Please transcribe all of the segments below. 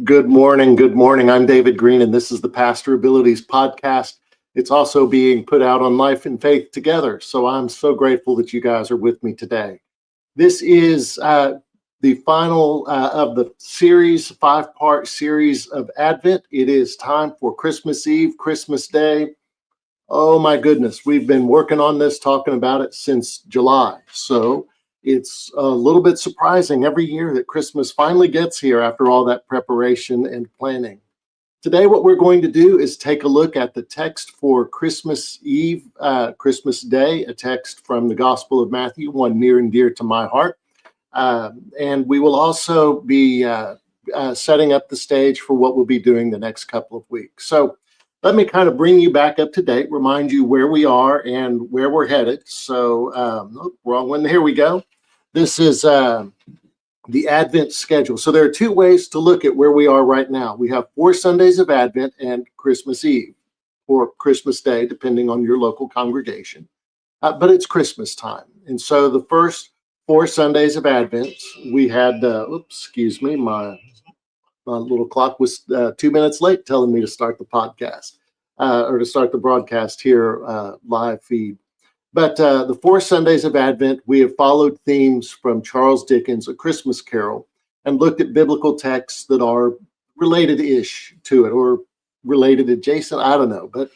Good morning. Good morning. I'm David Green, and this is the Pastor Abilities Podcast. It's also being put out on Life and Faith Together. So I'm so grateful that you guys are with me today. This is the final of the series, 5-part series of Advent. It is time for Christmas Eve, Christmas Day. Oh my goodness, we've been working on this, talking about it since July. So it's a little bit surprising every year that Christmas finally gets here after all that preparation and planning. Today, what we're going to do is take a look at the text for Christmas Eve, Christmas Day, a text from the Gospel of Matthew, one near and dear to my heart. And we will also be setting up the stage for what we'll be doing the next couple of weeks. So let me kind of bring you back up to date, remind you where we are and where we're headed. So, wrong one. Here we go. This is the Advent schedule. So there are two ways to look at where we are right now. We have 4 Sundays of Advent and Christmas Eve or Christmas Day, depending on your local congregation. But it's Christmas time. And so the first 4 Sundays of Advent, we had, my little clock was 2 minutes late telling me to start the podcast or to start the broadcast here, live feed. But the 4 Sundays of Advent, we have followed themes from Charles Dickens' A Christmas Carol and looked at biblical texts that are related-ish to it or related adjacent. I don't know. But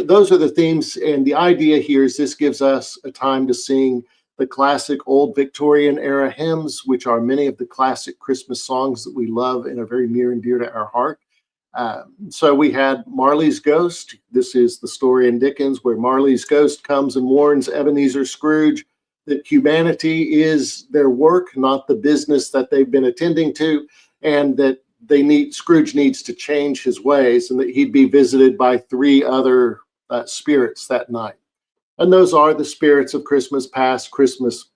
those are the themes. And the idea here is this gives us a time to sing the classic old Victorian era hymns, which are many of the classic Christmas songs that we love and are very near and dear to our heart. So we had Marley's Ghost. This is the story in Dickens where Marley's ghost comes and warns Ebenezer Scrooge that humanity is their work, not the business that they've been attending to, and that Scrooge needs to change his ways, and that he'd be visited by 3 other spirits that night. And those are the spirits of Christmas past, Christmas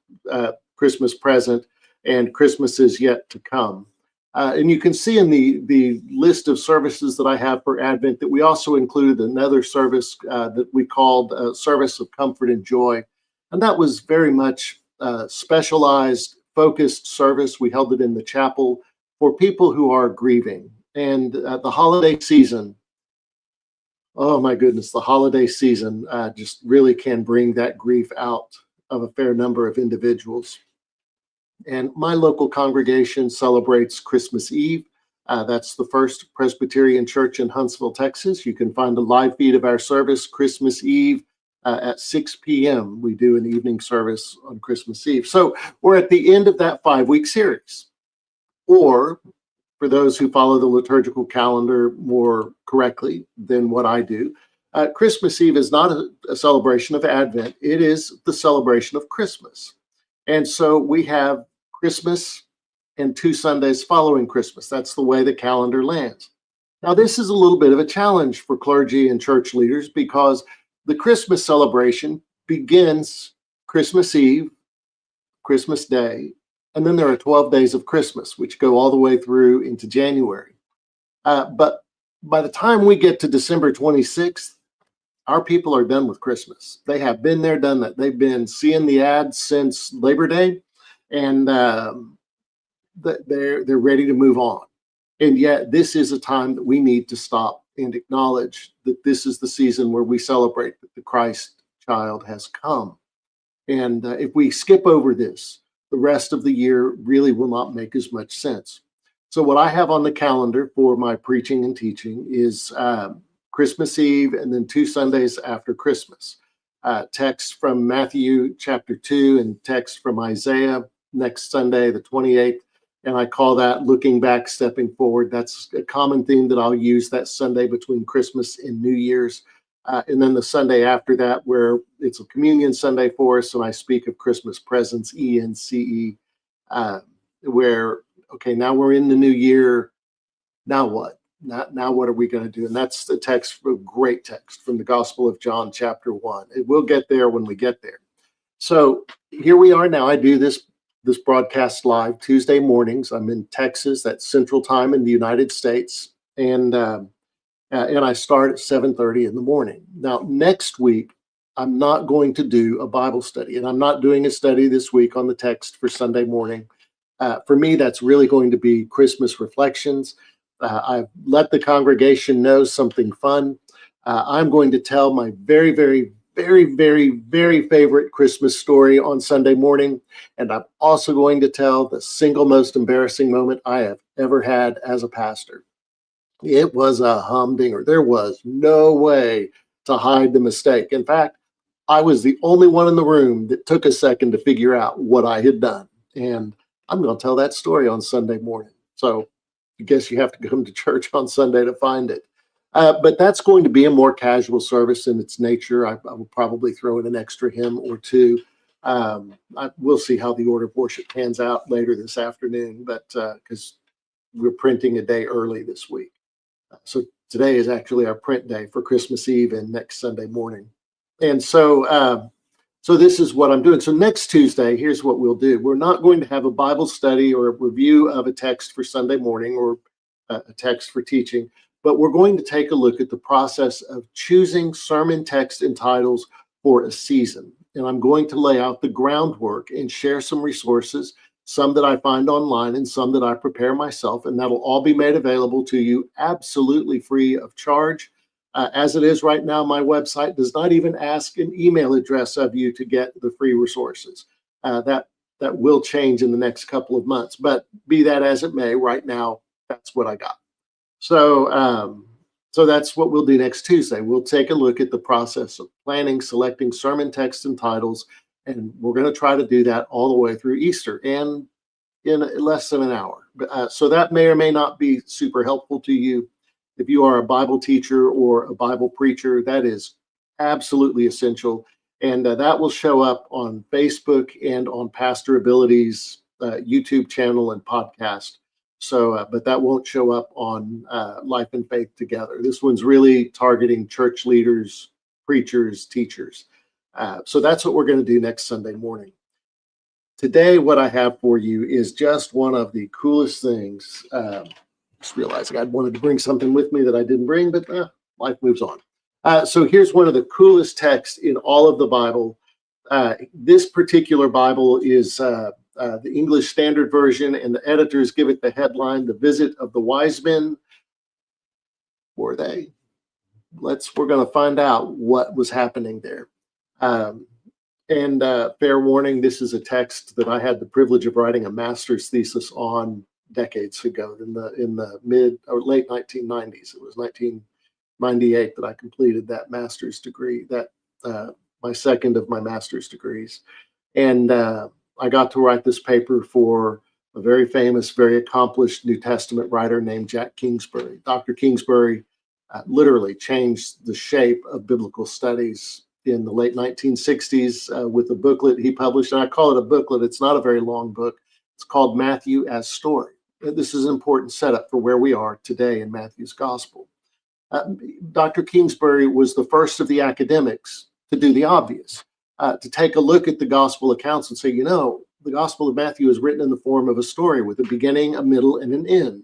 present, and Christmas is yet to come. And you can see in the list of services that I have for Advent that we also included another service that we called Service of Comfort and Joy. And that was very much specialized, focused service. We held it in the chapel for people who are grieving. And the holiday season, oh my goodness, the holiday season just really can bring that grief out of a fair number of individuals. And my local congregation celebrates Christmas Eve. That's the First Presbyterian Church in Huntsville, Texas. You can find a live feed of our service Christmas Eve at 6 p.m. We do an evening service on Christmas Eve. So we're at the end of that 5-week series. Or for those who follow the liturgical calendar more correctly than what I do, Christmas Eve is not a celebration of Advent. It is the celebration of Christmas. And so we have Christmas and 2 Sundays following Christmas. That's the way the calendar lands. Now, this is a little bit of a challenge for clergy and church leaders because the Christmas celebration begins Christmas Eve, Christmas Day, and then there are 12 days of Christmas, which go all the way through into January. But by the time we get to December 26th, our people are done with Christmas. They have been there, done that. They've been seeing the ads since Labor Day, and they're ready to move on. And yet, this is a time that we need to stop and acknowledge that this is the season where we celebrate that the Christ child has come. And if we skip over this, the rest of the year really will not make as much sense. So what I have on the calendar for my preaching and teaching is Christmas Eve, and then 2 Sundays after Christmas. Text from Matthew chapter 2 and text from Isaiah next Sunday, the 28th. And I call that looking back, stepping forward. That's a common theme that I'll use that Sunday between Christmas and New Year's. And then the Sunday after that, where it's a communion Sunday for us, and I speak of Christmas presents, ENCE, where, okay, now we're in the new year. Now what? Now what are we going to do? And that's the text, a great text from the Gospel of John, chapter 1. We'll get there when we get there. So here we are now. I do this broadcast live Tuesday mornings. I'm in Texas. That's Central Time in the United States. And I start at 7:30 in the morning. Now, next week, I'm not going to do a Bible study. And I'm not doing a study this week on the text for Sunday morning. For me, that's really going to be Christmas reflections. I've let the congregation know something fun. I'm going to tell my very, very, very, very, very favorite Christmas story on Sunday morning. And I'm also going to tell the single most embarrassing moment I have ever had as a pastor. It was a humdinger. There was no way to hide the mistake. In fact, I was the only one in the room that took a second to figure out what I had done. And I'm going to tell that story on Sunday morning. So I guess you have to come to church on Sunday to find it. But that's going to be a more casual service in its nature. I will probably throw in an extra hymn or two. We'll see how the order of worship pans out later this afternoon, but because we're printing a day early this week. So today is actually our print day for Christmas Eve and next Sunday morning. And so this is what I'm doing. So next Tuesday, here's what we'll do. We're not going to have a Bible study or a review of a text for Sunday morning or a text for teaching, but we're going to take a look at the process of choosing sermon text and titles for a season. And I'm going to lay out the groundwork and share some resources, some that I find online and some that I prepare myself, and that'll all be made available to you absolutely free of charge. As it is right now, my website does not even ask an email address of you to get the free resources. That will change in the next couple of months, but be that as it may, right now, that's what I got. So that's what we'll do next Tuesday. We'll take a look at the process of planning, selecting sermon texts and titles, and we're going to try to do that all the way through Easter and in less than an hour. So that may or may not be super helpful to you. If you are a Bible teacher or a Bible preacher, that is absolutely essential. And that will show up on Facebook and on Pastor Ability's YouTube channel and podcast. So, but that won't show up on Life and Faith Together. This one's really targeting church leaders, preachers, teachers. So that's what we're going to do next Sunday morning. Today, what I have for you is just one of the coolest things. Just realizing I wanted to bring something with me that I didn't bring, but life moves on. So here's one of the coolest texts in all of the Bible. This particular Bible is the English Standard Version, and the editors give it the headline, "The Visit of the Wise Men." Were they? We're going to find out what was happening there. And fair warning, this is a text that I had the privilege of writing a master's thesis on decades ago in the mid or late 1990s. It was 1998 that I completed that master's degree, that my second of my master's degrees. And I got to write this paper for a very famous, very accomplished New Testament writer named Jack Kingsbury. Dr. Kingsbury literally changed the shape of biblical studies in the late 1960s with a booklet he published. And I call it a booklet. It's not a very long book. It's called Matthew as Story. And this is an important setup for where we are today in Matthew's Gospel. Dr. Kingsbury was the first of the academics to do the obvious, to take a look at the Gospel accounts and say, the Gospel of Matthew is written in the form of a story with a beginning, a middle, and an end.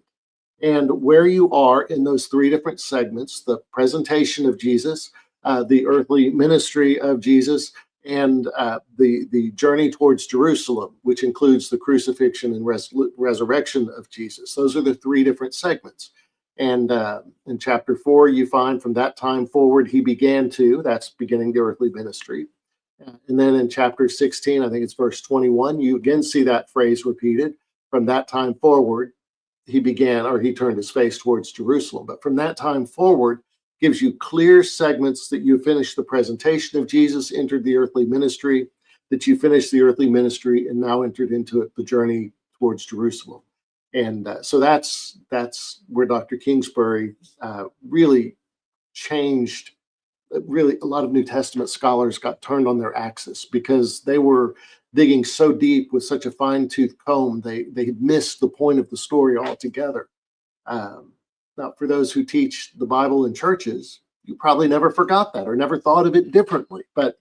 And where you are in those three different segments, the presentation of Jesus, the earthly ministry of Jesus, and the journey towards Jerusalem, which includes the crucifixion and resurrection of Jesus. Those are the three different segments. And in chapter 4, you find from that time forward, he began to, that's beginning the earthly ministry. And then in chapter 16, I think it's verse 21, you again see that phrase repeated. From that time forward, he turned his face towards Jerusalem. But from that time forward, gives you clear segments that you finished the presentation of Jesus, entered the earthly ministry, that you finished the earthly ministry, and now entered into it, the journey towards Jerusalem. And so that's where Dr. Kingsbury really changed. Really, a lot of New Testament scholars got turned on their axis because they were digging so deep with such a fine-tooth comb, they had missed the point of the story altogether. Now, for those who teach the Bible in churches, you probably never forgot that or never thought of it differently. But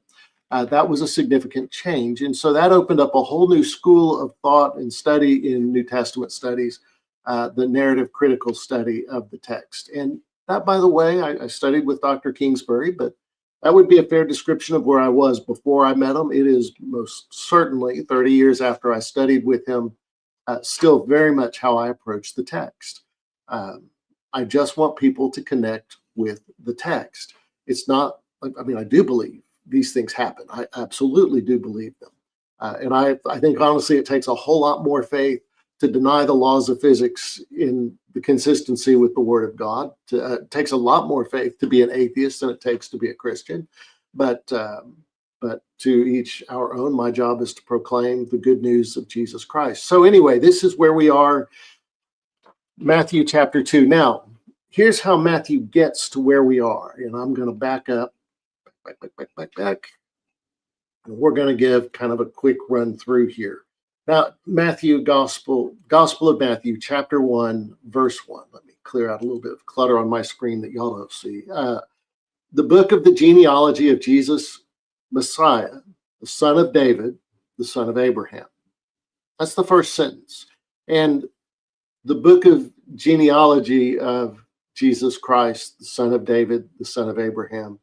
that was a significant change. And so that opened up a whole new school of thought and study in New Testament studies, the narrative critical study of the text. And that, by the way, I studied with Dr. Kingsbury, but that would be a fair description of where I was before I met him. It is most certainly 30 years after I studied with him still very much how I approach the text. I just want people to connect with the text. It's not, I mean, I do believe these things happen. I absolutely do believe them. And I think, honestly, it takes a whole lot more faith to deny the laws of physics in the consistency with the Word of God. It takes a lot more faith to be an atheist than it takes to be a Christian. But to each our own. My job is to proclaim the good news of Jesus Christ. So anyway, this is where we are, Matthew chapter 2. Now, here's how Matthew gets to where we are. And I'm going to back up, back. And we're going to give kind of a quick run through here. Now, Gospel of Matthew, chapter 1, verse 1. Let me clear out a little bit of clutter on my screen that y'all don't see. The book of the genealogy of Jesus, Messiah, the son of David, the son of Abraham. That's the first sentence. And the book of genealogy of Jesus Christ, the son of David, the son of Abraham,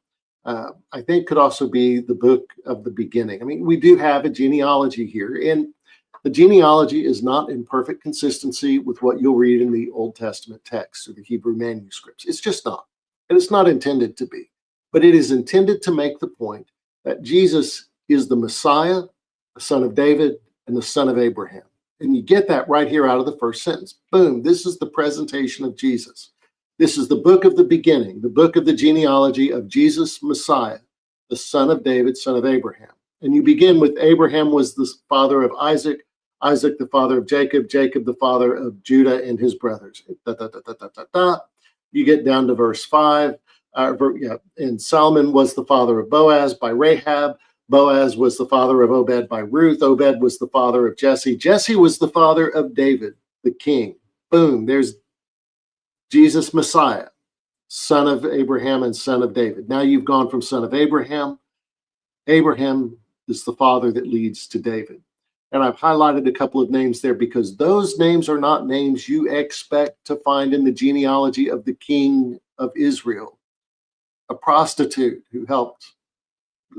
I think could also be the book of the beginning. I mean, we do have a genealogy here, and the genealogy is not in perfect consistency with what you'll read in the Old Testament texts or the Hebrew manuscripts. It's just not. And it's not intended to be. But it is intended to make the point that Jesus is the Messiah, the son of David, and the son of Abraham. And you get that right here out of the first sentence. Boom, this is the presentation of Jesus. This is the book of the beginning, the book of the genealogy of Jesus, Messiah, the son of David, son of Abraham. And you begin with Abraham was the father of Isaac, Isaac the father of Jacob, Jacob the father of Judah and his brothers. You get down to verse 5. And Solomon was the father of Boaz by Rahab. Boaz was the father of Obed by Ruth. Obed was the father of Jesse. Jesse was the father of David, the king. Boom, there's Jesus, Messiah, son of Abraham and son of David. Now you've gone from son of Abraham. Abraham is the father that leads to David. And I've highlighted a couple of names there because those names are not names you expect to find in the genealogy of the king of Israel. A prostitute who helped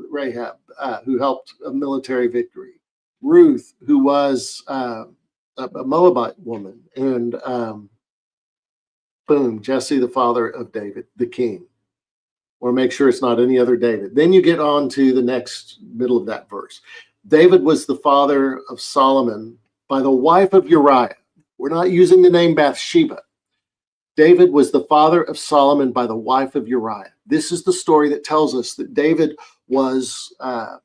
Rahab, who helped a military victory. Ruth, who was a Moabite woman. And boom, Jesse, the father of David, the king. Or make sure it's not any other David. Then you get on to the next middle of that verse. David was the father of Solomon by the wife of Uriah. We're not using the name Bathsheba. David was the father of Solomon by the wife of Uriah. This is the story that tells us that David was an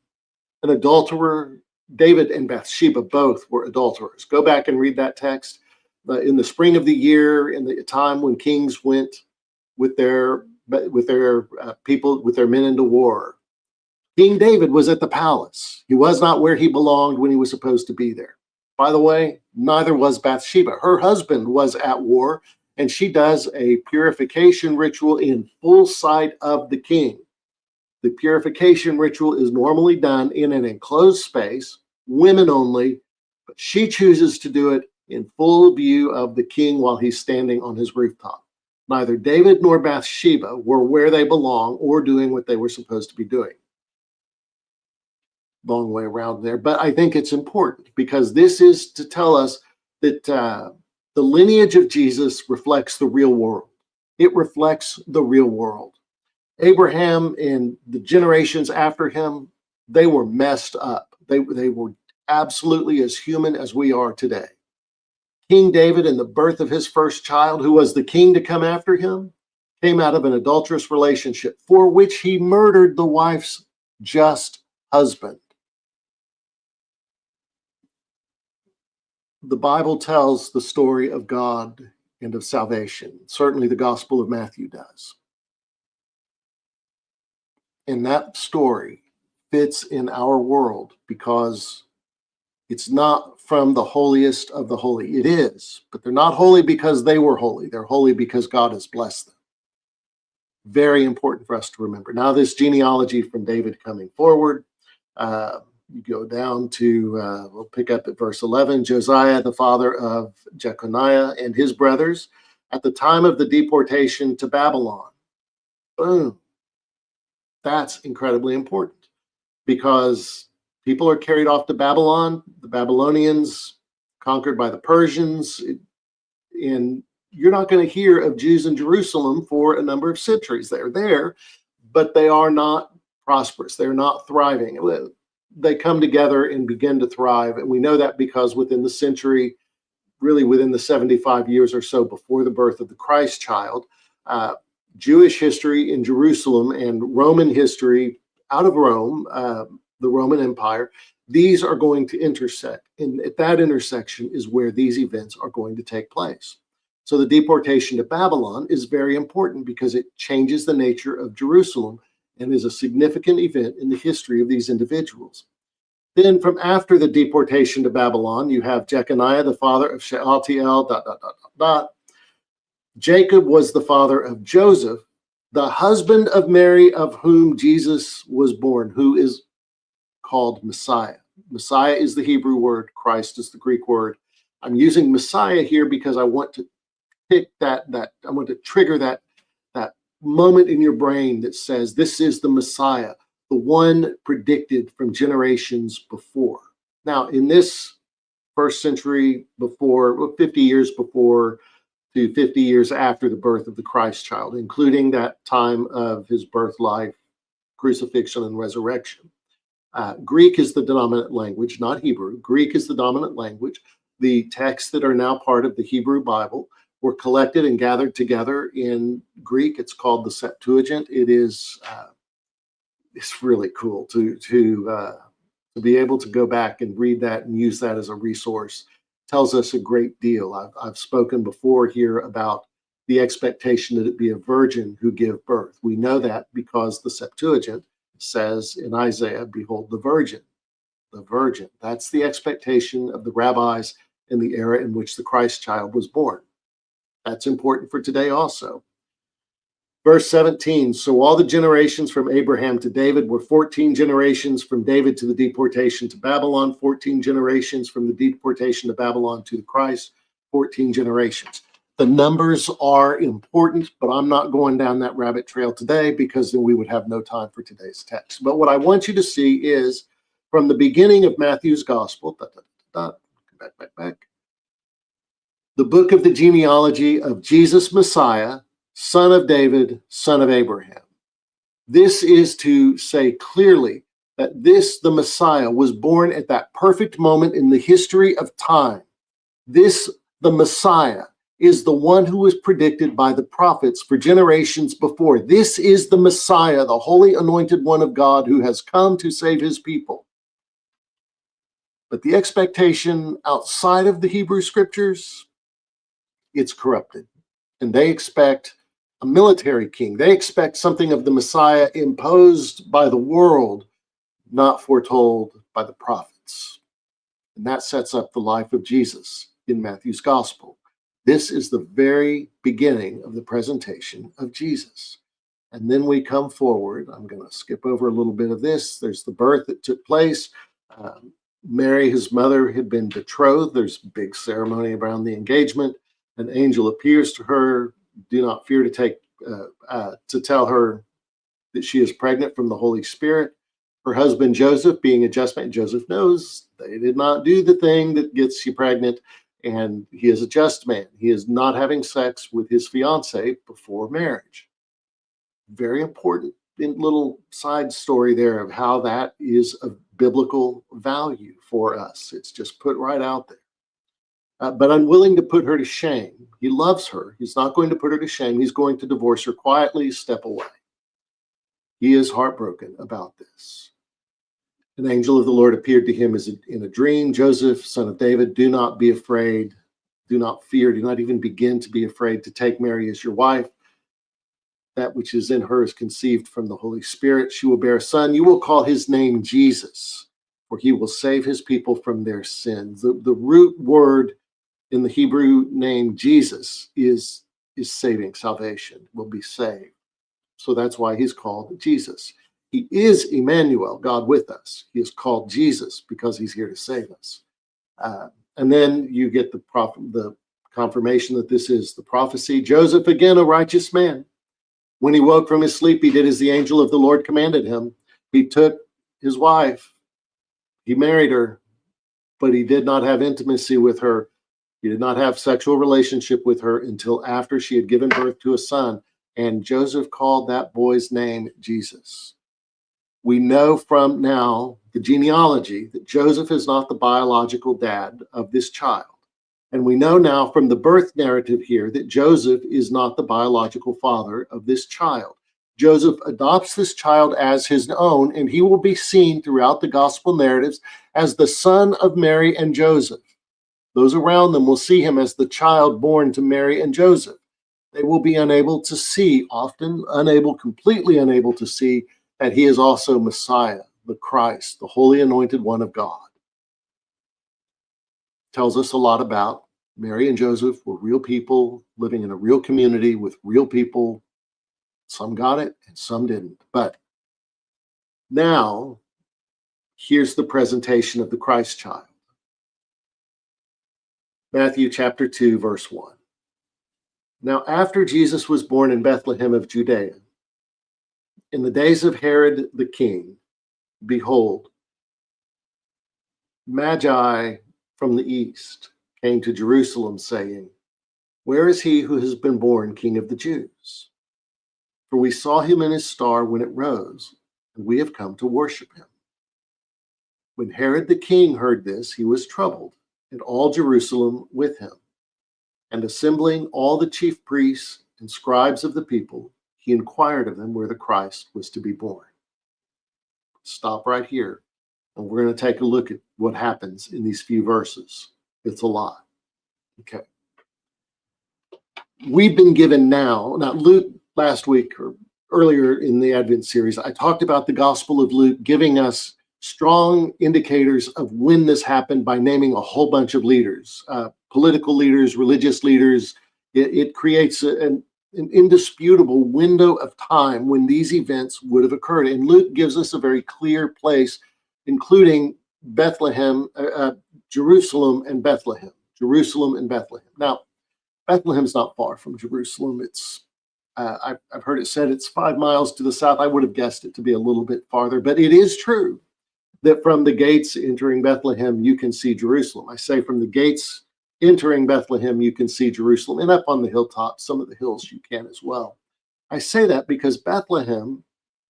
adulterer. David and Bathsheba both were adulterers. Go back and read that text. In the spring of the year, in the time when kings went with their people, with their men into war, King David was at the palace. He was not where he belonged when he was supposed to be there. By the way, neither was Bathsheba. Her husband was at war, and she does a purification ritual in full sight of the king. The purification ritual is normally done in an enclosed space, women only, but she chooses to do it in full view of the king while he's standing on his rooftop. Neither David nor Bathsheba were where they belong or doing what they were supposed to be doing. Long way around there, but I think it's important because this is to tell us that the lineage of Jesus reflects the real world. It reflects the real world. Abraham and the generations after him, they were messed up. They were absolutely as human as we are today. King David and the birth of his first child, who was the king to come after him, came out of an adulterous relationship for which he murdered the wife's just husband. The Bible tells the story of God and of salvation. Certainly the Gospel of Matthew does. And that story fits in our world because it's not from the holiest of the holy. It is, but they're not holy because they were holy. They're holy because God has blessed them. Very important for us to remember. Now, this genealogy from David coming forward, you go down to, we'll pick up at verse 11, Josiah, the father of Jeconiah and his brothers, at the time of the deportation to Babylon. Boom. That's incredibly important because people are carried off to Babylon. The Babylonians conquered by the Persians. And you're not going to hear of Jews in Jerusalem for a number of centuries. They're there, but they are not prosperous. They're not thriving. They come together and begin to thrive. And we know that because within the century, really within the 75 years or so before the birth of the Christ child, Jewish history in Jerusalem and Roman history out of Rome, the Roman Empire, these are going to intersect. And at that intersection is where these events are going to take place. So the deportation to Babylon is very important because it changes the nature of Jerusalem and is a significant event in the history of these individuals. Then from after the deportation to Babylon, you have Jeconiah, the father of Shealtiel, ... Jacob was the father of Joseph, the husband of Mary, of whom Jesus was born, who is called Messiah. Messiah is the Hebrew word. Christ is the Greek word. I'm using Messiah here because I want to pick I want to trigger that moment in your brain that says this is the Messiah, the one predicted from generations before. Now, in this first century before, 50 years before to 50 years after the birth of the Christ child, including that time of his birth, life, crucifixion, and resurrection. Greek is the dominant language, not Hebrew. Greek is the dominant language. The texts that are now part of the Hebrew Bible were collected and gathered together in Greek. It's called the Septuagint. It is it's really cool to be able to go back and read that and use that as a resource. It tells us a great deal. I've spoken before here about the expectation that it be a virgin who give birth. We know that because the Septuagint says in Isaiah, behold the virgin, the virgin. That's the expectation of the rabbis in the era in which the Christ child was born. That's important for today also. Verse 17, so all the generations from Abraham to David were 14 generations, from David to the deportation to Babylon, 14 generations from the deportation to Babylon to the Christ, 14 generations. The numbers are important, but I'm not going down that rabbit trail today because then we would have no time for today's text. But what I want you to see is from the beginning of Matthew's gospel, back. The book of the genealogy of Jesus Messiah, son of David, son of Abraham. This is to say clearly that this, the Messiah, was born at that perfect moment in the history of time. This, the Messiah, is the one who was predicted by the prophets for generations before. This is the Messiah, the holy anointed one of God who has come to save his people. But the expectation outside of the Hebrew scriptures, it's corrupted. And they expect a military king. They expect something of the Messiah imposed by the world, not foretold by the prophets. And that sets up the life of Jesus in Matthew's gospel. This is the very beginning of the presentation of Jesus. And then we come forward. I'm going to skip over a little bit of this. There's the birth that took place. Mary, his mother, had been betrothed. There's a big ceremony around the engagement. An angel appears to her. Do not fear to tell her that she is pregnant from the Holy Spirit. Her husband Joseph, being a just man, Joseph knows they did not do the thing that gets you pregnant, and he is a just man. He is not having sex with his fiancée before marriage. Very important little side story there of how that is of biblical value for us. It's just put right out there. But unwilling to put her to shame. He loves her. He's not going to put her to shame. He's going to divorce her quietly, step away. He is heartbroken about this. An angel of the Lord appeared to him in a dream. Joseph, son of David, do not be afraid. Do not fear. Do not even begin to be afraid to take Mary as your wife. That which is in her is conceived from the Holy Spirit. She will bear a son. You will call his name Jesus, for he will save his people from their sins. The root word in the Hebrew name Jesus is saving, salvation, will be saved. So that's why he's called Jesus. He is Emmanuel, God with us. He is called Jesus because he's here to save us. And then you get the confirmation that this is the prophecy. Joseph, again, a righteous man. When he woke from his sleep, he did as the angel of the Lord commanded him. He took his wife. He married her. but he did not have intimacy with her. He did not have sexual relationship with her until after she had given birth to a son, and Joseph called that boy's name Jesus. We know from now the genealogy that Joseph is not the biological dad of this child. And we know now from the birth narrative here that Joseph is not the biological father of this child. Joseph adopts this child as his own, and he will be seen throughout the gospel narratives as the son of Mary and Joseph. Those around them will see him as the child born to Mary and Joseph. They will be unable to see, often completely unable to see, that he is also Messiah, the Christ, the Holy Anointed One of God. Tells us a lot about Mary and Joseph were real people living in a real community with real people. Some got it and some didn't. But now, here's the presentation of the Christ child. Matthew chapter 2, verse 1. Now, after Jesus was born in Bethlehem of Judea, in the days of Herod the king, behold, magi from the east came to Jerusalem, saying, where is he who has been born King of the Jews? For we saw him in his star when it rose, and we have come to worship him. When Herod the king heard this, he was troubled, and all Jerusalem with him. And assembling all the chief priests and scribes of the people, he inquired of them where the Christ was to be born. Stop right here, and we're going to take a look at what happens in these few verses. It's a lot. Okay. We've been given now Luke last week or earlier in the Advent series, I talked about the Gospel of Luke giving us strong indicators of when this happened by naming a whole bunch of leaders, political leaders, religious leaders. It creates an indisputable window of time when these events would have occurred. And Luke gives us a very clear place, including Bethlehem, Jerusalem and Bethlehem. Jerusalem and Bethlehem. Now, Bethlehem's not far from Jerusalem. It's I've heard it said it's 5 miles to the south. I would have guessed it to be a little bit farther, but it is true that from the gates entering Bethlehem, you can see Jerusalem. I say from the gates entering Bethlehem, you can see Jerusalem, and up on the hilltop, some of the hills you can as well. I say that because Bethlehem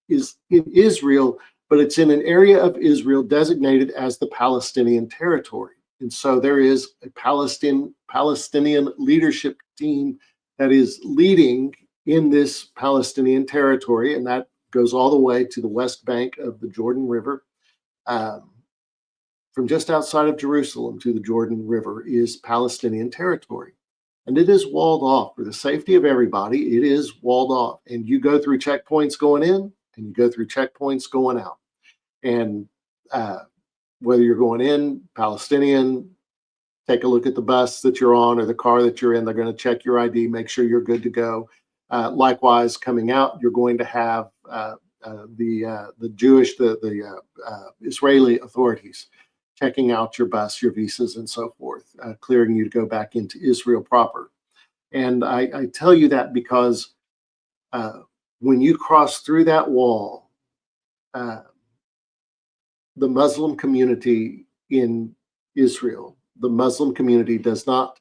is in Israel, but it's in an area of Israel designated as the Palestinian territory. And so there is a Palestinian leadership team that is leading in this Palestinian territory, and that goes all the way to the west bank of the Jordan River. From just outside of Jerusalem to the Jordan River is Palestinian territory. And it is walled off for the safety of everybody. It is walled off. And you go through checkpoints going in and you go through checkpoints going out. And whether you're going in, Palestinian, take a look at the bus that you're on or the car that you're in. They're going to check your ID, make sure you're good to go. Likewise, coming out, you're going to have the Jewish, the Israeli authorities checking out your bus, your visas, and so forth, clearing you to go back into Israel proper. And I tell you that because when you cross through that wall, the Muslim community in Israel, the Muslim community does not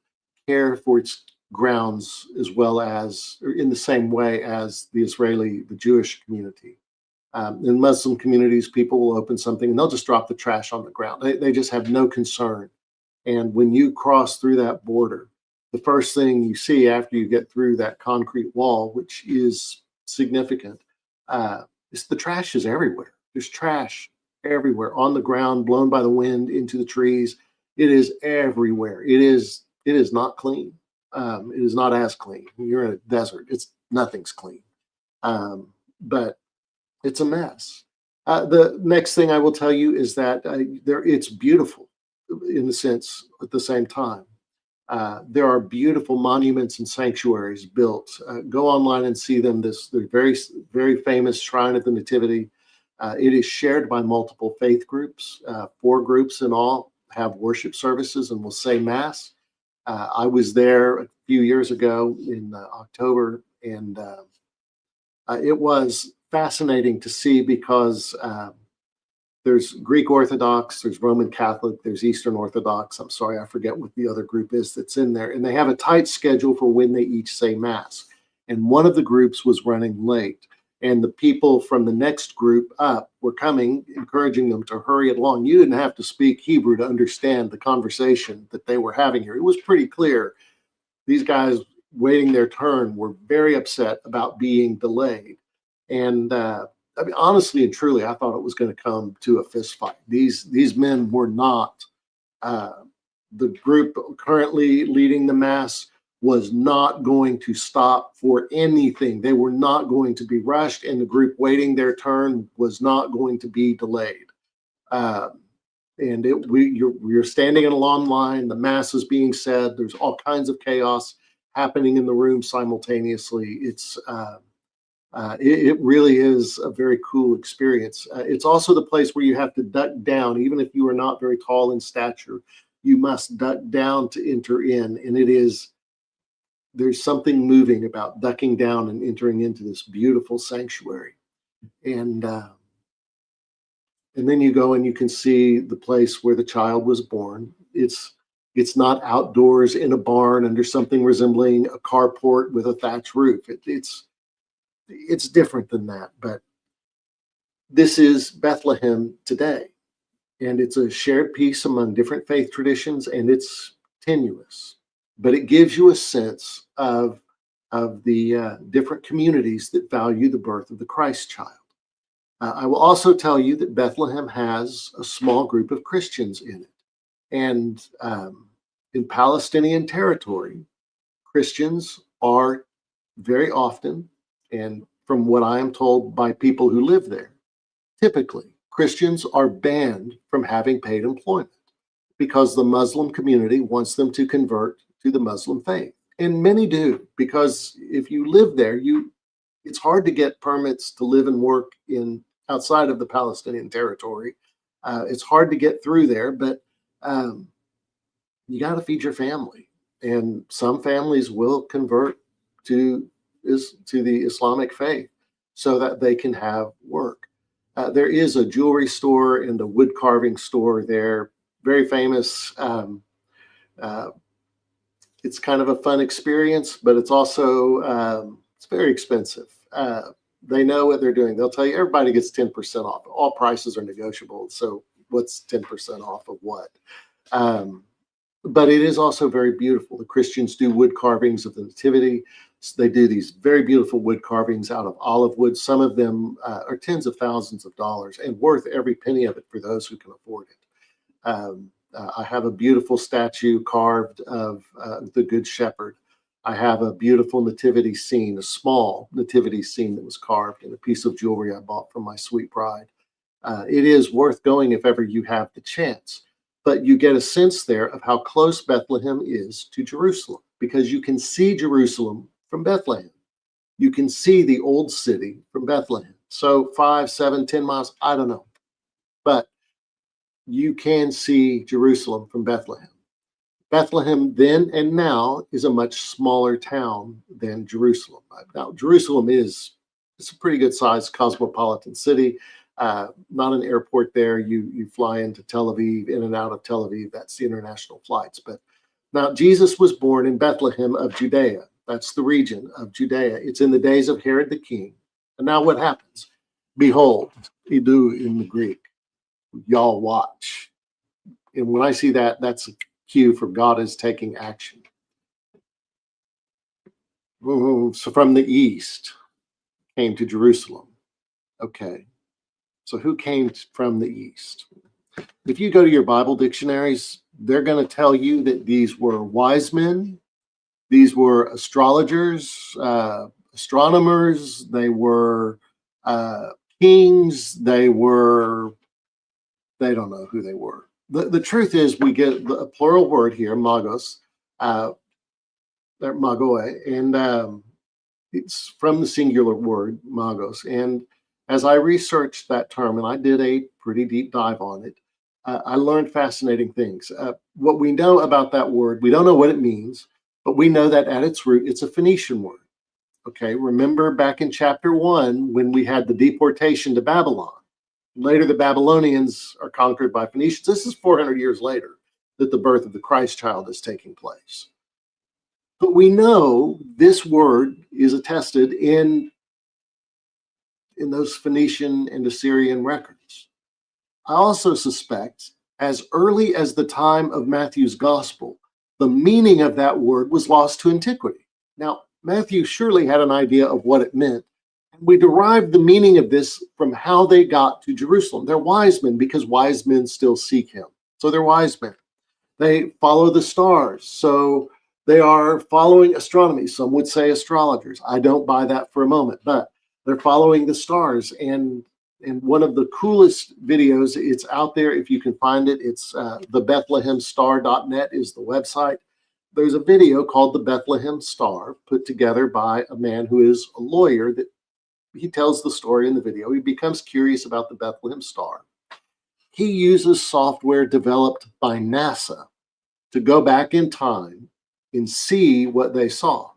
care for its grounds as well as, or in the same way as the Jewish community. In Muslim communities, people will open something and they'll just drop the trash on the ground. They just have no concern. And when you cross through that border, the first thing you see after you get through that concrete wall, which is significant, is the trash is everywhere. There's trash everywhere on the ground, blown by the wind into the trees. It is everywhere. It is not clean. It is not as clean. You're in a desert. Nothing's clean. But it's a mess. The next thing I will tell you is that it's beautiful in a sense at the same time. There are beautiful monuments and sanctuaries built. Go online and see them. The very, very famous Shrine of the Nativity. It is shared by multiple faith groups. 4 groups in all have worship services and will say Mass. I was there a few years ago in October, and it was fascinating to see because There's Greek Orthodox, there's Roman Catholic, there's Eastern Orthodox. I'm sorry, I forget what the other group is that's in there. And they have a tight schedule for when they each say Mass. And one of the groups was running late. And the people from the next group up were coming, encouraging them to hurry it along. You didn't have to speak Hebrew to understand the conversation that they were having here. It was pretty clear. These guys waiting their turn were very upset about being delayed. And I mean, honestly and truly, I thought it was going to come to a fist fight. These men were not. The group currently leading the Mass was not going to stop for anything. They were not going to be rushed, and the group waiting their turn was not going to be delayed. You're standing in a long line. The Mass is being said. There's all kinds of chaos happening in the room simultaneously. It really is a very cool experience. It's also the place where you have to duck down, even if you are not very tall in stature. You must duck down to enter in, and there's something moving about ducking down and entering into this beautiful sanctuary. And then you go and you can see the place where the child was born. It's not outdoors in a barn under something resembling a carport with a thatch roof. It's different than that, but this is Bethlehem today, and it's a shared piece among different faith traditions, and it's tenuous, but it gives you a sense of the different communities that value the birth of the Christ child. I will also tell you that Bethlehem has a small group of Christians in it, and in Palestinian territory, Christians are very often, and from what I am told by people who live there, typically Christians are banned from having paid employment because the Muslim community wants them to convert to the Muslim faith. And many do, because if you live there, it's hard to get permits to live and work outside of the Palestinian territory. It's hard to get through there, but you got to feed your family. And some families will convert to the Islamic faith so that they can have work. There is a jewelry store and a wood carving store there, very famous. It's kind of a fun experience, but it's also it's very expensive. They know what they're doing. They'll tell you everybody gets 10% off. All prices are negotiable. So what's 10% off of what? But it is also very beautiful. The Christians do wood carvings of the Nativity. They do these very beautiful wood carvings out of olive wood. Some of them are tens of thousands of dollars and worth every penny of it for those who can afford it. I have a beautiful statue carved of the Good Shepherd. I have a beautiful nativity scene, a small nativity scene that was carved in a piece of jewelry I bought from my sweet bride. It is worth going if ever you have the chance. But you get a sense there of how close Bethlehem is to Jerusalem, because you can see Jerusalem from Bethlehem. You can see the old city from Bethlehem. So 5, 7, 10 miles, I don't know. But you can see Jerusalem from Bethlehem. Bethlehem then and now is a much smaller town than Jerusalem. Now, Jerusalem it's a pretty good sized cosmopolitan city. Not an airport there. You fly into Tel Aviv, in and out of Tel Aviv. That's the international flights. But now Jesus was born in Bethlehem of Judea. That's the region of Judea. It's in the days of Herod the king. And now what happens? Behold, idu in the Greek. Y'all watch. And when I see that, that's a cue for God is taking action. So from the east came to Jerusalem. Okay. So who came from the east? If you go to your Bible dictionaries, they're going to tell you that these were wise men, these were astrologers, astronomers, they were kings, they don't know who they were. The truth is, we get a plural word here, magos, magoi, and it's from the singular word, magos. And as I researched that term, and I did a pretty deep dive on it, I learned fascinating things. What we know about that word, we don't know what it means, but we know that at its root, it's a Phoenician word. Okay, remember back in chapter 1 when we had the deportation to Babylon. Later, the Babylonians are conquered by Phoenicians. This is 400 years later that the birth of the Christ child is taking place. But we know this word is attested in those Phoenician and Assyrian records. I also suspect, as early as the time of Matthew's gospel, the meaning of that word was lost to antiquity. Now, Matthew surely had an idea of what it meant. And we derived the meaning of this from how they got to Jerusalem. They're wise men because wise men still seek him. So they're wise men. They follow the stars. So they are following astronomy. Some would say astrologers. I don't buy that for a moment, but they're following the stars. And one of the coolest videos, it's out there if you can find it. It's the BethlehemStar.net is the website. There's a video called The Bethlehem Star, put together by a man who is a lawyer. That he tells the story in the video. He becomes curious about the Bethlehem Star. He uses software developed by NASA to go back in time and see what they saw.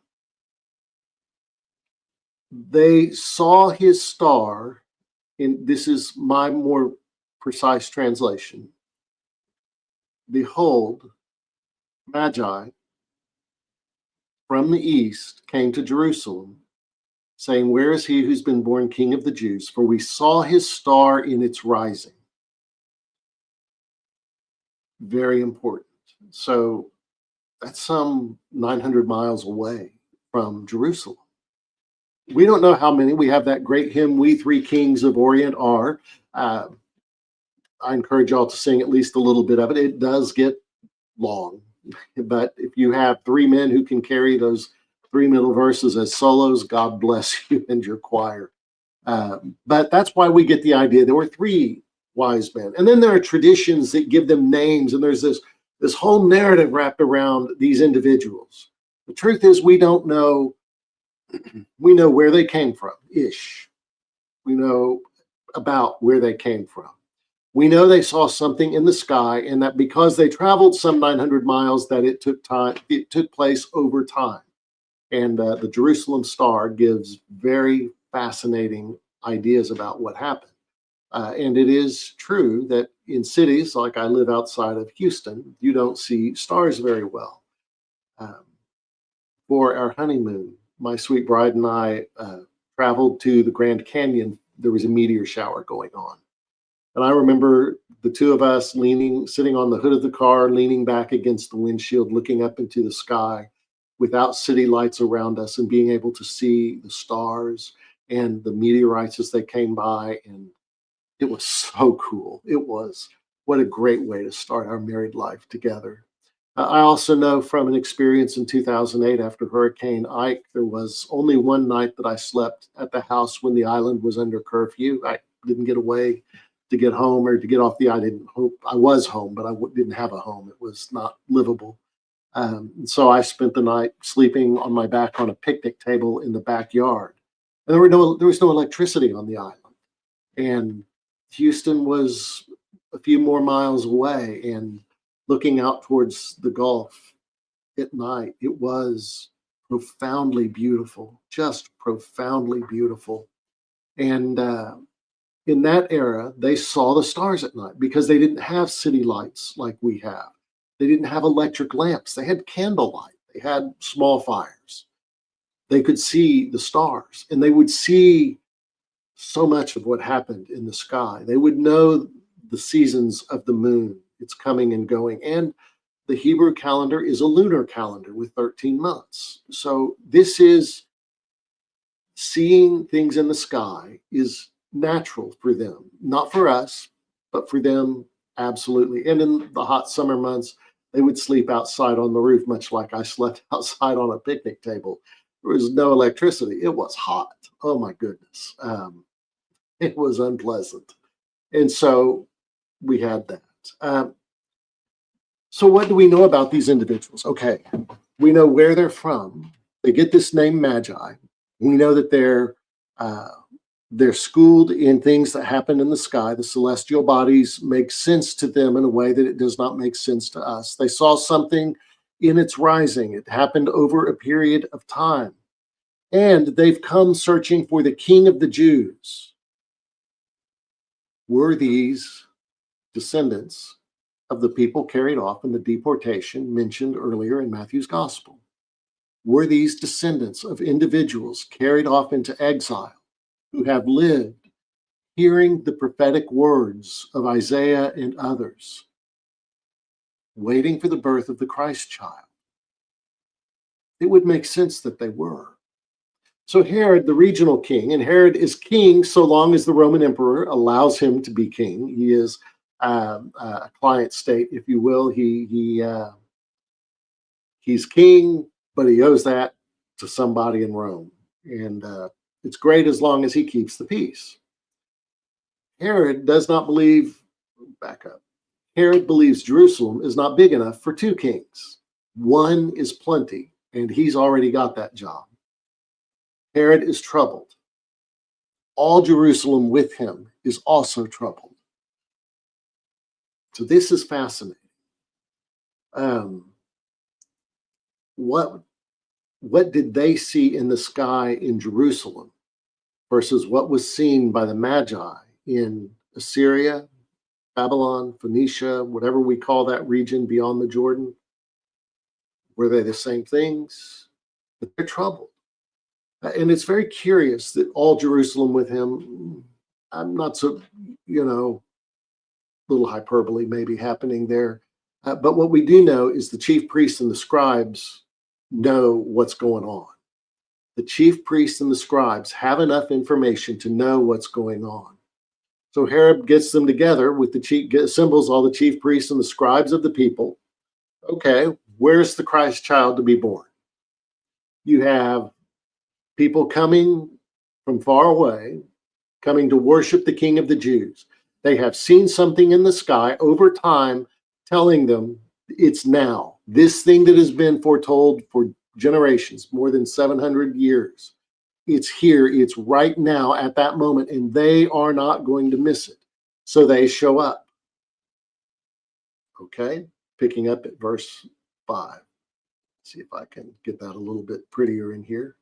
They saw his star, and this is my more precise translation. Behold, magi from the east came to Jerusalem, saying, "Where is he who's been born King of the Jews? For we saw his star in its rising." Very important. So that's some 900 miles away from Jerusalem. We don't know how many. We have that great hymn, "We Three Kings of Orient Are." I encourage y'all to sing at least a little bit of it. It does get long, but if you have three men who can carry those three middle verses as solos, God bless you and your choir. But that's why we get the idea there were three wise men. And then there are traditions that give them names, and there's this whole narrative wrapped around these individuals. The truth is, we don't know. We know where they came from, ish. We know about where they came from. We know they saw something in the sky, and that because they traveled some 900 miles, that it took time. It took place over time. And the Jerusalem Star gives very fascinating ideas about what happened. And it is true that in cities, like I live outside of Houston, you don't see stars very well. For our honeymoon, my sweet bride and I traveled to the Grand Canyon. There was a meteor shower going on. And I remember the two of us sitting on the hood of the car, leaning back against the windshield, looking up into the sky without city lights around us and being able to see the stars and the meteorites as they came by. And it was so cool. It was, what a great way to start our married life together. I also know from an experience in 2008 after Hurricane Ike, there was only one night that I slept at the house when the island was under curfew. I didn't get away to get home or to get off the island. I was home, but I didn't have a home. It was not livable. So I spent the night sleeping on my back on a picnic table in the backyard. And there was no electricity on the island. And Houston was a few more miles away, and looking out towards the Gulf at night, it was profoundly beautiful, just profoundly beautiful. And in that era, they saw the stars at night because they didn't have city lights like we have. They didn't have electric lamps. They had candlelight. They had small fires. They could see the stars, and they would see so much of what happened in the sky. They would know the seasons of the moon, its coming and going. And the Hebrew calendar is a lunar calendar with 13 months. So this is, seeing things in the sky is natural for them, not for us, but for them, absolutely. And in the hot summer months, they would sleep outside on the roof, much like I slept outside on a picnic table. There was no electricity. It was hot. Oh my goodness. It was unpleasant. And so we had that. So what do we know about these individuals? Okay, we know where they're from. They get this name Magi. We know that they're schooled in things that happen in the sky. The celestial bodies make sense to them in a way that it does not make sense to us. They saw something in its rising. It happened over a period of time. And they've come searching for the King of the Jews. Were these descendants of the people carried off in the deportation mentioned earlier in Matthew's gospel? Were these descendants of individuals carried off into exile who have lived hearing the prophetic words of Isaiah and others, waiting for the birth of the Christ child? It would make sense that they were. So Herod, the regional king, and Herod is king so long as the Roman emperor allows him to be king. He is a client state, if you will. He's king, but he owes that to somebody in Rome. And it's great as long as he keeps the peace. Herod does not believe, back up, Herod believes Jerusalem is not big enough for two kings. One is plenty, and he's already got that job. Herod is troubled. All Jerusalem with him is also troubled. So this is fascinating. What did they see in the sky in Jerusalem versus what was seen by the magi in Assyria, Babylon, Phoenicia, whatever we call that region beyond the Jordan? Were they the same things? But they're troubled. And it's very curious that all Jerusalem with him, I'm not so, little hyperbole maybe happening there. But what we do know is the chief priests and the scribes know what's going on. The chief priests and the scribes have enough information to know what's going on. So Herod gets them together with assembles all the chief priests and the scribes of the people. Okay, where's the Christ child to be born? You have people coming from far away, coming to worship the King of the Jews. They have seen something in the sky over time telling them it's now. This thing that has been foretold for generations, more than 700 years, it's here, it's right now at that moment, and they are not going to miss it. So they show up. Okay, picking up at verse 5. See if I can get that a little bit prettier in here.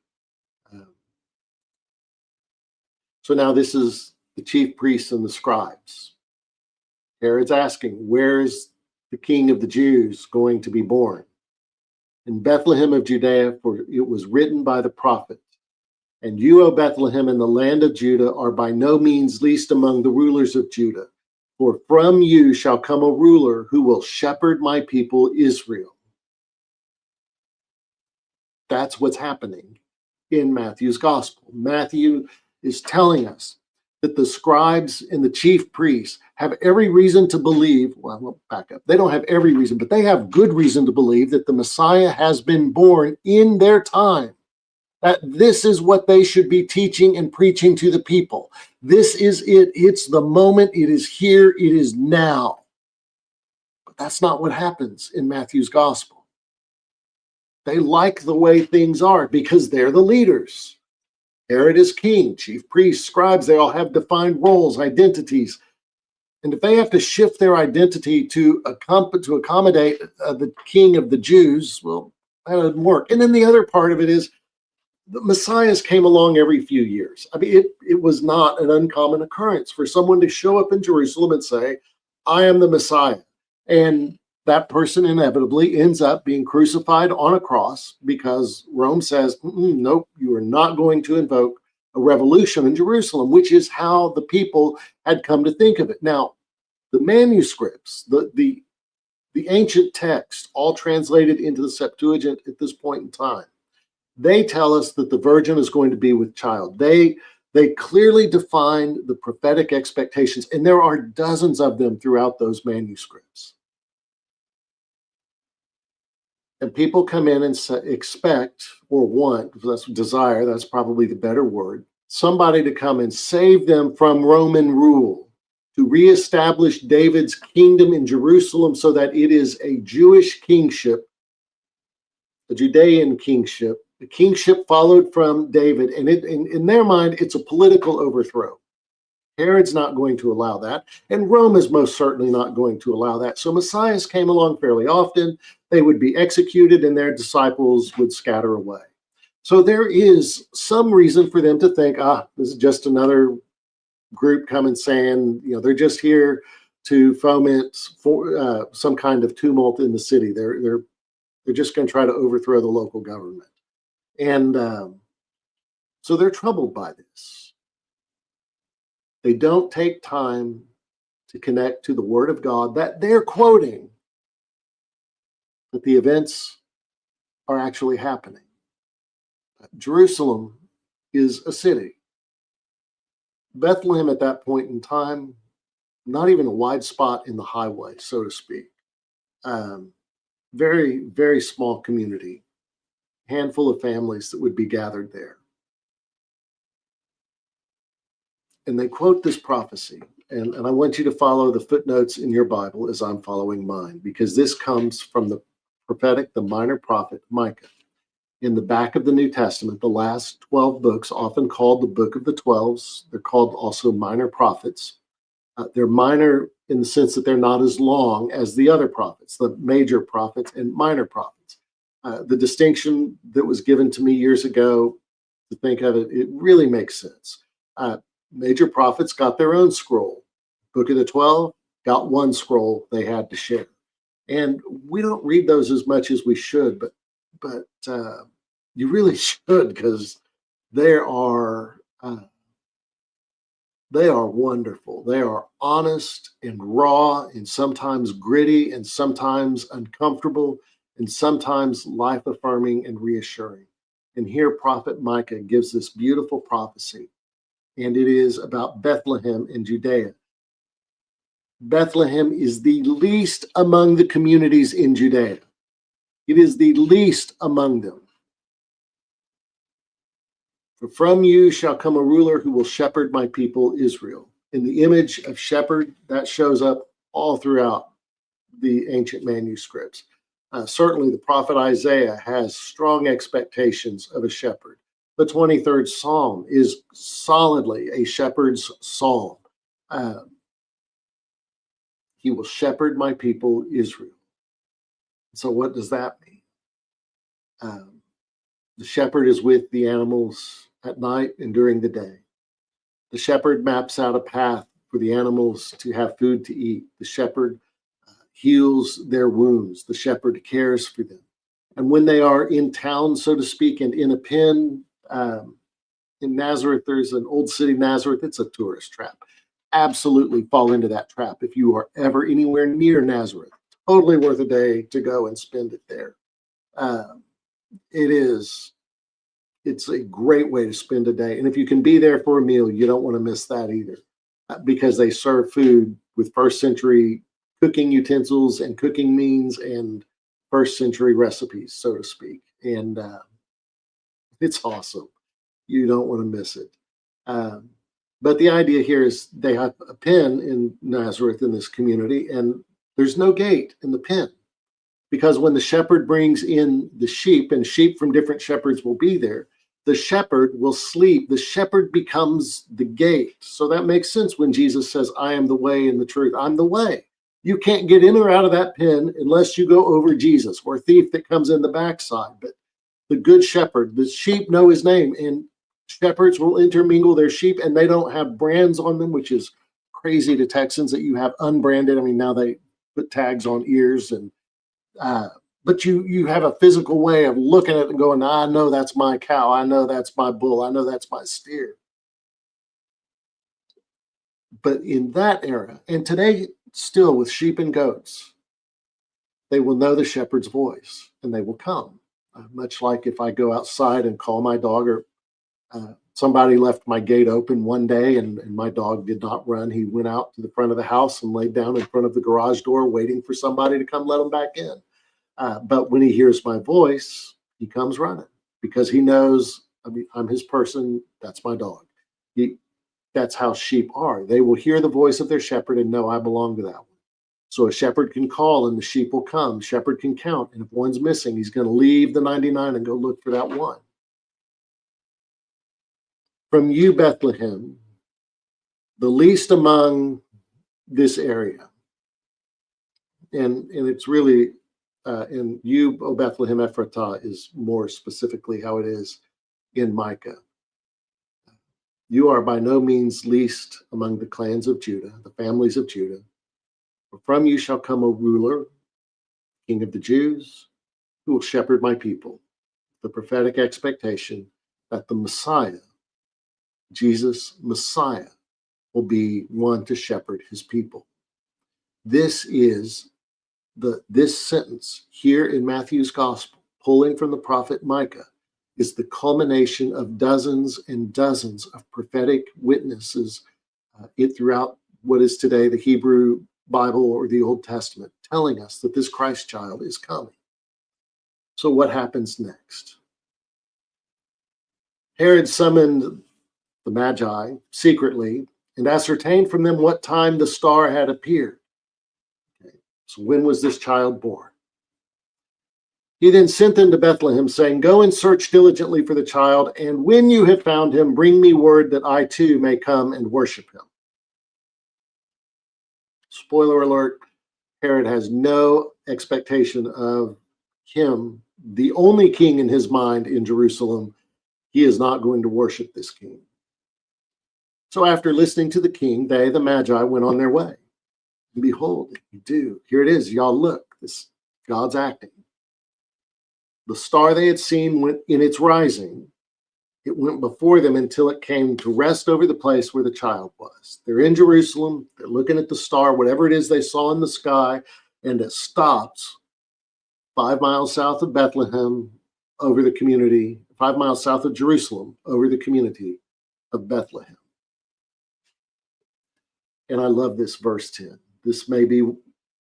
So now this is the chief priests and the scribes. Herod's asking, where's the King of the Jews going to be born? In Bethlehem of Judea, for it was written by the prophet, and you, O Bethlehem, in the land of Judah, are by no means least among the rulers of Judah. For from you shall come a ruler who will shepherd my people Israel. That's what's happening in Matthew's gospel. Matthew is telling us that the scribes and the chief priests have every reason to believe, well, back up. They don't have every reason, but they have good reason to believe that the Messiah has been born in their time. That this is what they should be teaching and preaching to the people. This is it. It's the moment. It is here. It is now. But that's not what happens in Matthew's gospel. They like the way things are because they're the leaders. Herod is king, chief priests, scribes, they all have defined roles, identities. And if they have to shift their identity to accommodate the king of the Jews, well, that doesn't work. And then the other part of it is the messiahs came along every few years. I mean, it was not an uncommon occurrence for someone to show up in Jerusalem and say, I am the Messiah. And that person inevitably ends up being crucified on a cross because Rome says, nope, you are not going to invoke a revolution in Jerusalem, which is how the people had come to think of it. Now, the manuscripts, the ancient text, all translated into the Septuagint at this point in time, they tell us that the virgin is going to be with child. They clearly define the prophetic expectations, and there are dozens of them throughout those manuscripts. And people come in and expect or want, that's desire, that's probably the better word, somebody to come and save them from Roman rule, to reestablish David's kingdom in Jerusalem so that it is a Jewish kingship, a Judean kingship. The kingship followed from David, and in their mind, it's a political overthrow. Herod's not going to allow that, and Rome is most certainly not going to allow that. So messiahs came along fairly often. They would be executed, and their disciples would scatter away. So there is some reason for them to think, this is just another group coming saying, they're just here to foment for some kind of tumult in the city. They're just going to try to overthrow the local government, and so they're troubled by this. They don't take time to connect to the Word of God that they're quoting, that the events are actually happening. Jerusalem is a city. Bethlehem at that point in time, not even a wide spot in the highway, so to speak. Very, very small community, handful of families that would be gathered there. And they quote this prophecy. And I want you to follow the footnotes in your Bible as I'm following mine, because this comes from the prophetic, the minor prophet Micah. In the back of the New Testament, the last 12 books, often called the Book of the 12s, they're called also minor prophets. They're minor in the sense that they're not as long as the other prophets, the major prophets and minor prophets. The distinction that was given to me years ago, to think of it, it really makes sense. Major prophets got their own scroll. Book of the 12 got one scroll they had to share. And we don't read those as much as we should, but you really should, because they are wonderful. They are honest and raw, and sometimes gritty, and sometimes uncomfortable, and sometimes life-affirming and reassuring. And here Prophet Micah gives this beautiful prophecy, and it is about Bethlehem in Judea. Bethlehem is the least among the communities in Judea. It is the least among them. For from you shall come a ruler who will shepherd my people Israel. And the image of shepherd, that shows up all throughout the ancient manuscripts. Certainly the prophet Isaiah has strong expectations of a shepherd. The 23rd Psalm is solidly a shepherd's psalm. He will shepherd my people Israel. So what does that mean? The shepherd is with the animals at night and during the day. The shepherd maps out a path for the animals to have food to eat. The shepherd heals their wounds. The shepherd cares for them. And when they are in town, so to speak, and in a pen, in Nazareth, there's an old city, Nazareth. It's a tourist trap. Absolutely fall into that trap if you are ever anywhere near Nazareth. Totally worth a day to go and spend it there. It's a great way to spend a day. And if you can be there for a meal, you don't want to miss that either, because they serve food with first century cooking utensils and cooking means and first century recipes, so to speak. And it's awesome. You don't want to miss it. But the idea here is they have a pen in Nazareth in this community, and there's no gate in the pen, because when the shepherd brings in the sheep, and sheep from different shepherds will be there, the shepherd will sleep. The shepherd becomes the gate. So that makes sense when Jesus says, I am the way and the truth. I'm the way. You can't get in or out of that pen unless you go over Jesus, or a thief that comes in the backside. But the good shepherd, the sheep know his name, and shepherds will intermingle their sheep, and they don't have brands on them, which is crazy to Texans that you have unbranded. I mean, now they put tags on ears, and but you have a physical way of looking at it and going, I know that's my cow. I know that's my bull. I know that's my steer. But in that era, and today still with sheep and goats, they will know the shepherd's voice and they will come. Much like if I go outside and call my dog, or somebody left my gate open one day and my dog did not run. He went out to the front of the house and laid down in front of the garage door waiting for somebody to come let him back in. But when he hears my voice, he comes running, because he knows, I mean, I'm his person. That's my dog. That's how sheep are. They will hear the voice of their shepherd and know I belong to that one. So a shepherd can call and the sheep will come. Shepherd can count. And if one's missing, he's going to leave the 99 and go look for that one. From you, Bethlehem, the least among this area. And it's really, and you, O Bethlehem Ephratah, is more specifically how it is in Micah. You are by no means least among the clans of Judah, the families of Judah. For from you shall come a ruler, King of the Jews, who will shepherd my people. The prophetic expectation that the Messiah, Jesus Messiah, will be one to shepherd his people. This is this sentence here in Matthew's gospel, pulling from the prophet Micah, is the culmination of dozens and dozens of prophetic witnesses throughout what is today the Hebrew Bible or the Old Testament, telling us that this Christ child is coming. So what happens next? Herod summoned the magi secretly and ascertained from them what time the star had appeared. Okay. So when was this child born? He then sent them to Bethlehem, saying, "Go and search diligently for the child, and when you have found him, bring me word that I too may come and worship him." Spoiler alert, Herod has no expectation of him, the only king in his mind in Jerusalem. He is not going to worship this king. So after listening to the king, they, the magi, went on their way. And behold, you do. Here it is. Y'all look. This God's acting. The star they had seen went in its rising. It went before them until it came to rest over the place where the child was. They're in Jerusalem. They're looking at the star, whatever it is they saw in the sky, and it stops 5 miles south of Bethlehem over the community, 5 miles south of Jerusalem over the community of Bethlehem. And I love this verse 10. This may be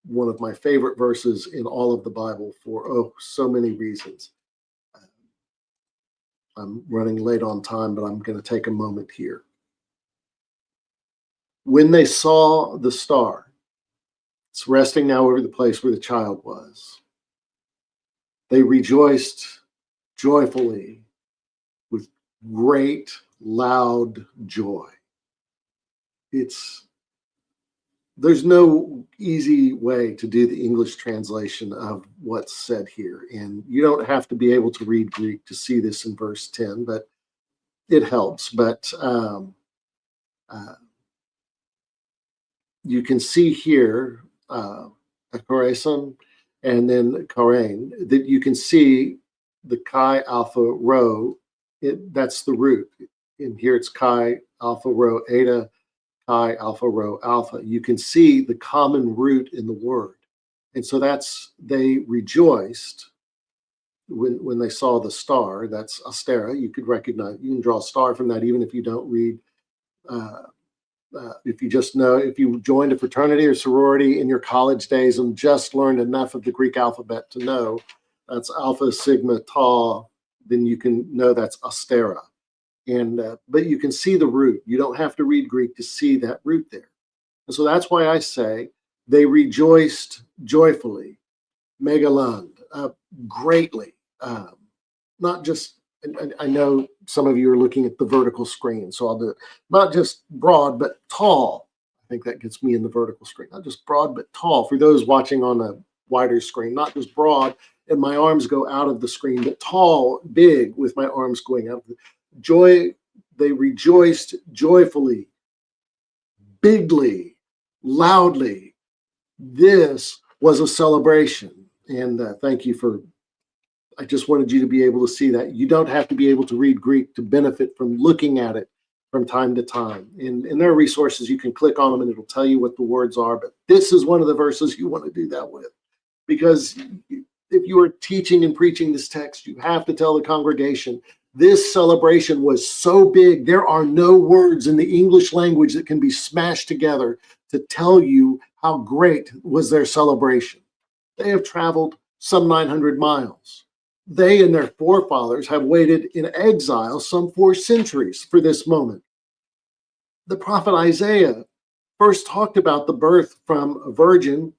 one of my favorite verses in all of the Bible for, so many reasons. I'm running late on time, but I'm going to take a moment here. When they saw the star, it's resting now over the place where the child was, they rejoiced joyfully with great, loud joy. There's no easy way to do the English translation of what's said here. And you don't have to be able to read Greek to see this in verse 10, but it helps. But you can see here, Korason and then Korain, that you can see the chi alpha rho, that's the root. And here it's chi alpha rho eta, chi alpha rho alpha. You can see the common root in the word. And so they rejoiced when they saw the star. That's astera. You could recognize, you can draw a star from that even if you don't read, if you just know, if you joined a fraternity or sorority in your college days and just learned enough of the Greek alphabet to know that's alpha, sigma, tau, then you can know that's astera. And but you can see the root. You don't have to read Greek to see that root there. And so that's why I say they rejoiced joyfully, megaland, greatly. Not just, I know some of you are looking at the vertical screen, so I'll do it. Not just broad, but tall. I think that gets me in the vertical screen. Not just broad, but tall. For those watching on a wider screen, not just broad and my arms go out of the screen, but tall, big, with my arms going out of the joy. They rejoiced joyfully, bigly, loudly. This was a celebration. And thank you for, I just wanted you to be able to see that. You don't have to be able to read Greek to benefit from looking at it from time to time. And there are resources, you can click on them and it'll tell you what the words are. But this is one of the verses you want to do that with. Because if you are teaching and preaching this text, you have to tell the congregation, this celebration was so big, there are no words in the English language that can be smashed together to tell you how great was their celebration. They have traveled some 900 miles. They and their forefathers have waited in exile some 4 centuries for this moment. The prophet Isaiah first talked about the birth from a virgin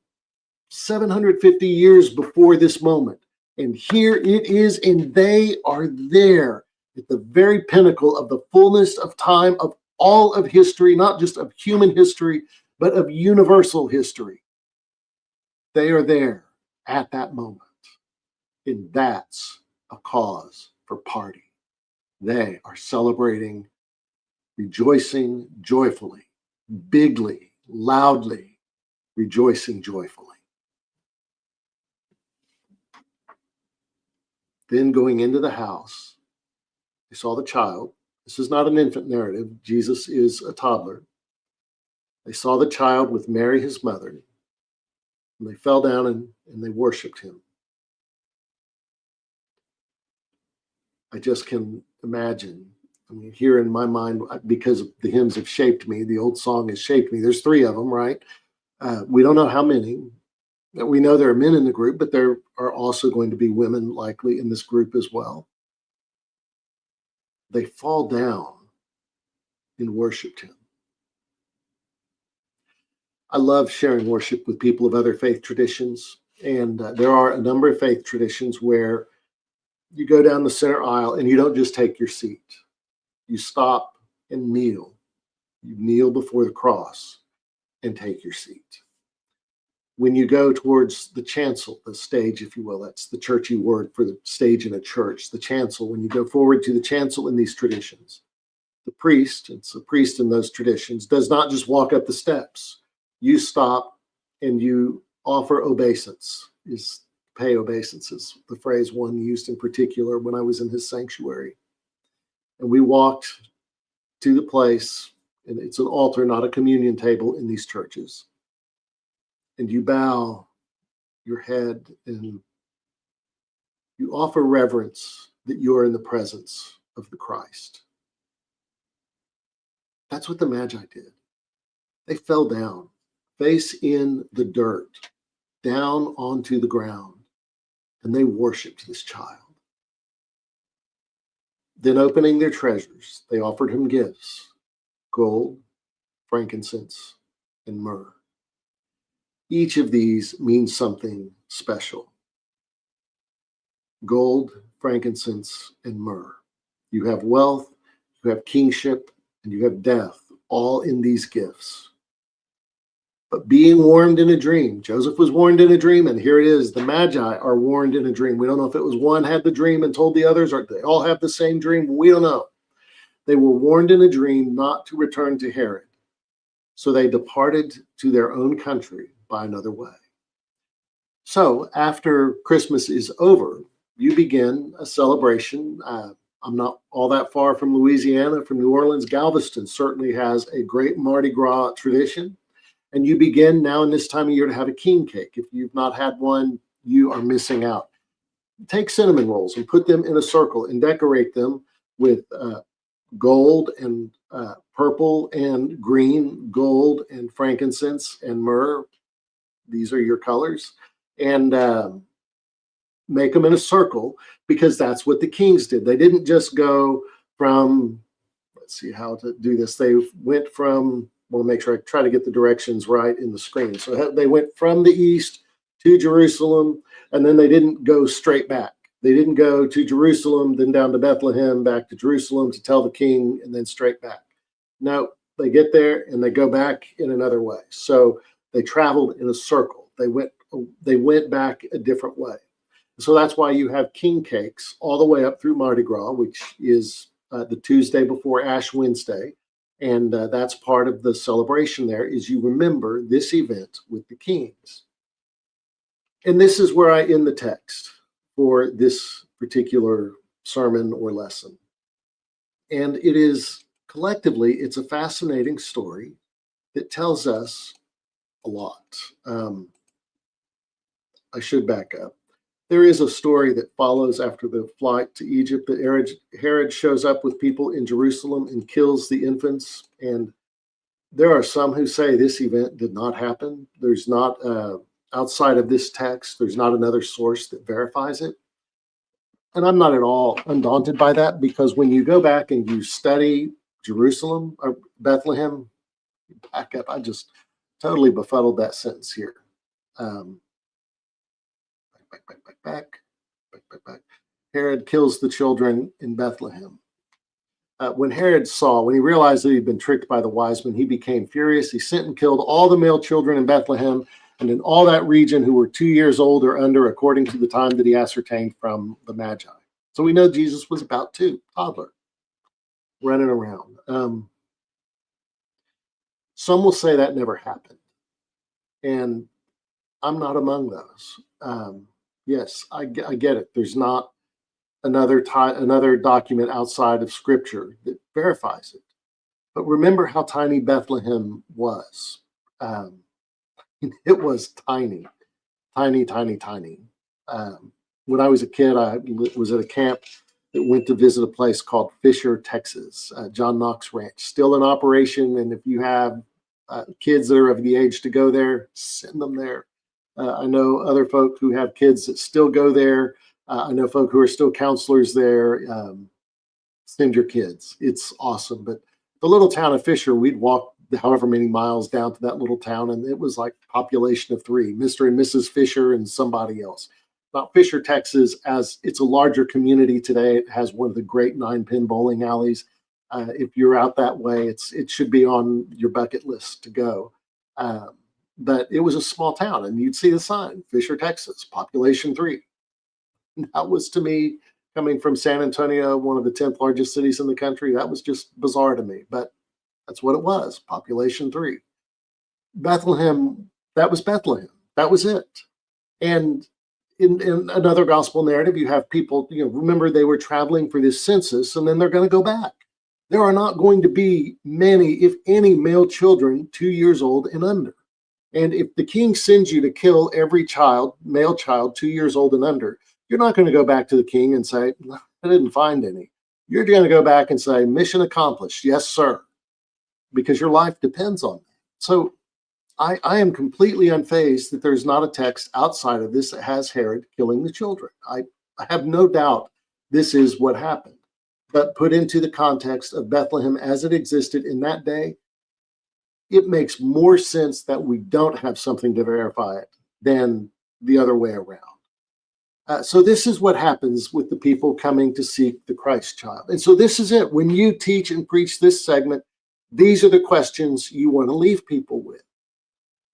750 years before this moment. And here it is, and they are there at the very pinnacle of the fullness of time of all of history, not just of human history, but of universal history. They are there at that moment. And that's a cause for party. They are celebrating rejoicing joyfully, bigly, loudly, rejoicing joyfully. Then going into the house, they saw the child. This is not an infant narrative. Jesus is a toddler. They saw the child with Mary, his mother, and they fell down and they worshiped him. I just can imagine. I mean, here in my mind, because the hymns have shaped me, the old song has shaped me. There's 3 of them, right? We don't know how many. We know there are men in the group, but there are also going to be women likely in this group as well. They fall down and worshiped him. I love sharing worship with people of other faith traditions. And there are a number of faith traditions where you go down the center aisle and you don't just take your seat. You stop and kneel. You kneel before the cross and take your seat. When you go towards the chancel, the stage, if you will, that's the churchy word for the stage in a church, the chancel. When you go forward to the chancel in these traditions, the priest, it's a priest in those traditions, does not just walk up the steps. You stop and you offer obeisance, is pay obeisance, is the phrase one used in particular when I was in his sanctuary. And we walked to the place, and it's an altar, not a communion table in these churches. And you bow your head and you offer reverence that you are in the presence of the Christ. That's what the Magi did. They fell down, face in the dirt, down onto the ground, and they worshiped this child. Then opening their treasures, they offered him gifts, gold, frankincense, and myrrh. Each of these means something special. Gold, frankincense, and myrrh. You have wealth, you have kingship, and you have death, all in these gifts. But being warned in a dream, Joseph was warned in a dream, and here it is, the Magi are warned in a dream. We don't know if it was one had the dream and told the others, or they all have the same dream. We don't know. They were warned in a dream not to return to Herod. So they departed to their own country by another way. So after Christmas is over, you begin a celebration. I'm not all that far from Louisiana, from New Orleans. Galveston certainly has a great Mardi Gras tradition. And you begin now in this time of year to have a king cake. If you've not had one, you are missing out. Take cinnamon rolls and put them in a circle and decorate them with gold and purple and green, gold and frankincense and myrrh. These are your colors. And make them in a circle, because that's what the kings did. They didn't just go from, let's see how to do this. They went from, I want to make sure I try to get the directions right in the screen. So they went from the east to Jerusalem, and then they didn't go straight back. They didn't go to Jerusalem, then down to Bethlehem, back to Jerusalem to tell the king, and then straight back. No, they get there and they go back in another way. So they traveled in a circle. They went back a different way. So that's why you have king cakes all the way up through Mardi Gras, which is the Tuesday before Ash Wednesday. And that's part of the celebration there, is you remember this event with the kings. And this is where I end the text for this particular sermon or lesson. And it is, collectively, it's a fascinating story that tells us a lot. I should back up. There is a story that follows after the flight to Egypt that Herod shows up with people in Jerusalem and kills the infants. And there are some who say this event did not happen. There's not, outside of this text, there's not another source that verifies it. And I'm not at all undaunted by that, because when you go back and you study Jerusalem or Bethlehem, back up, I just totally befuddled that sentence here. Back. Herod kills the children in Bethlehem. When he realized that he'd been tricked by the wise men, he became furious. He sent and killed all the male children in Bethlehem and in all that region who were 2 years old or under, according to the time that he ascertained from the Magi. So we know Jesus was about 2, toddler, running around. Some will say that never happened. And I'm not among those. Yes, I get it. There's not another document outside of Scripture that verifies it. But remember how tiny Bethlehem was. Um, it was tiny, tiny, tiny, tiny. When I was a kid, I was at a camp that went to visit a place called Fisher, Texas, John Knox Ranch, still in operation. And if you have kids that are of the age to go there, send them there. I know other folk who have kids that still go there. I know folk who are still counselors there. Send your kids. It's awesome. But the little town of Fisher, we'd walk however many miles down to that little town, and it was like population of 3, Mr. and Mrs. Fisher and somebody else. Now, Fisher, Texas, as it's a larger community today, it has one of the great 9-pin bowling alleys. If you're out that way, it should be on your bucket list to go. But it was a small town, and you'd see the sign, Fisher, Texas, population 3. That was, to me, coming from San Antonio, one of the 10th largest cities in the country, that was just bizarre to me. But that's what it was, population 3. Bethlehem, that was Bethlehem. That was it. And in another gospel narrative, you have people, remember they were traveling for this census, and then they're going to go back. There are not going to be many, if any, male children 2 years old and under. And if the king sends you to kill every male child 2 years old and under, you're not going to go back to the king and say, I didn't find any. You're going to go back and say, mission accomplished. Yes, sir. Because your life depends on that. So I am completely unfazed that there's not a text outside of this that has Herod killing the children. I have no doubt this is what happened. But put into the context of Bethlehem as it existed in that day, it makes more sense that we don't have something to verify it than the other way around. So this is what happens with the people coming to seek the Christ child. And so this is it. When you teach and preach this segment, these are the questions you want to leave people with.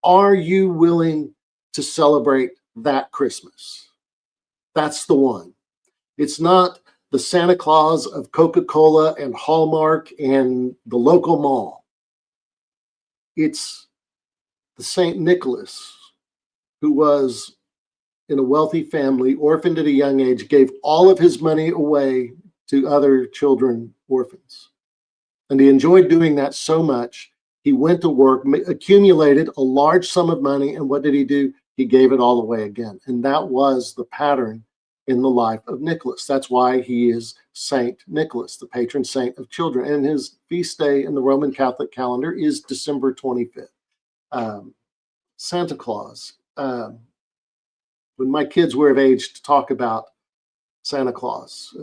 Are you willing to celebrate that Christmas? That's the one. It's not the Santa Claus of Coca-Cola and Hallmark and the local mall. It's the St. Nicholas, who was in a wealthy family, orphaned at a young age, gave all of his money away to other children, orphans. And he enjoyed doing that so much, he went to work, accumulated a large sum of money, and what did he do? He gave it all away again. And that was the pattern in the life of Nicholas. That's why he is Saint Nicholas, the patron saint of children. And his feast day in the Roman Catholic calendar is December 25th. Santa Claus. When my kids were of age to talk about Santa Claus,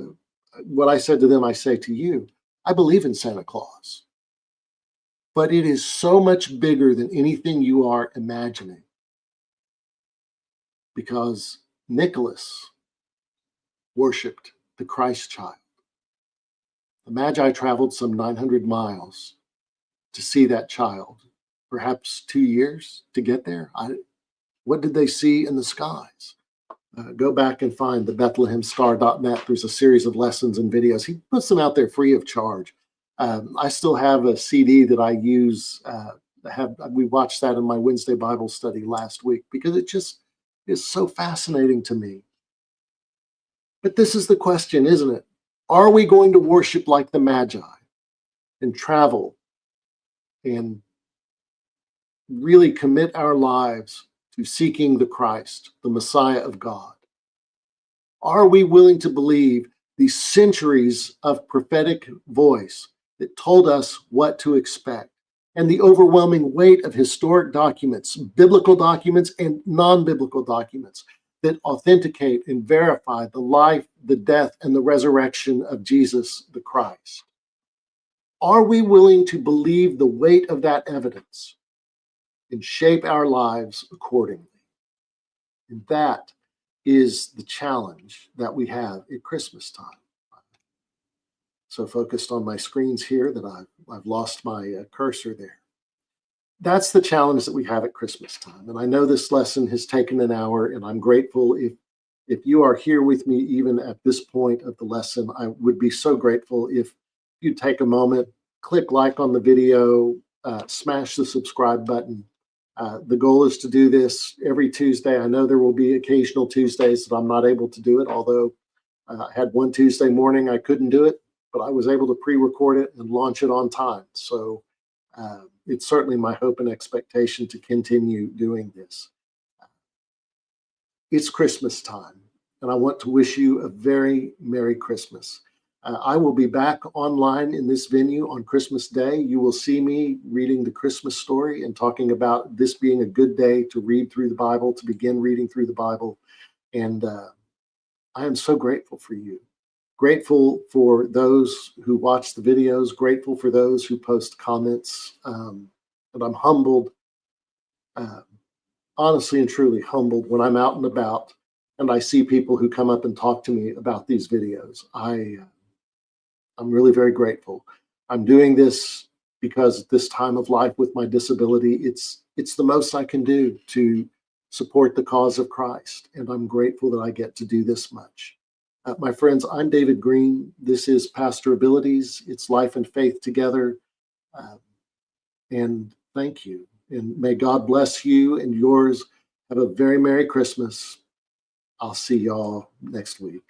what I said to them, I say to you, I believe in Santa Claus. But it is so much bigger than anything you are imagining. Because Nicholas worshipped the Christ child. The Magi traveled some 900 miles to see that child, perhaps 2 years to get there. What did they see in the skies? Go back and find the BethlehemStar.net. There's a series of lessons and videos. He puts them out there free of charge. I still have a CD that I use. We watched that in my Wednesday Bible study last week because it just is so fascinating to me. But this is the question, isn't it? Are we going to worship like the Magi and travel and really commit our lives to seeking the Christ, the Messiah of God? Are we willing to believe the centuries of prophetic voice that told us what to expect, and the overwhelming weight of historic documents, biblical documents and non-biblical documents that authenticate and verify the life, the death, and the resurrection of Jesus the Christ? Are we willing to believe the weight of that evidence and shape our lives accordingly? And that is the challenge that we have at Christmas time. So focused on my screens here that I've lost my cursor there. That's the challenge that we have at Christmas time. And I know this lesson has taken an hour, and I'm grateful if you are here with me even at this point of the lesson. I would be so grateful if you'd take a moment, click like on the video, smash the subscribe button. The goal is to do this every Tuesday. I know there will be occasional Tuesdays that I'm not able to do it, although I had one Tuesday morning I couldn't do it, but I was able to pre-record it and launch it on time. So it's certainly my hope and expectation to continue doing this. It's Christmas time, and I want to wish you a very Merry Christmas. I will be back online in this venue on Christmas Day. You will see me reading the Christmas story and talking about this being a good day to read through the Bible, to begin reading through the Bible. And I am so grateful for you. Grateful for those who watch the videos, grateful for those who post comments. And I'm humbled, honestly and truly humbled when I'm out and about and I see people who come up and talk to me about these videos. I'm really very grateful. I'm doing this because at this time of life with my disability, it's the most I can do to support the cause of Christ. And I'm grateful that I get to do this much. My friends, I'm David Green. This is Pastor Abilities. It's life and faith together. And thank you. And may God bless you and yours. Have a very Merry Christmas. I'll see y'all next week.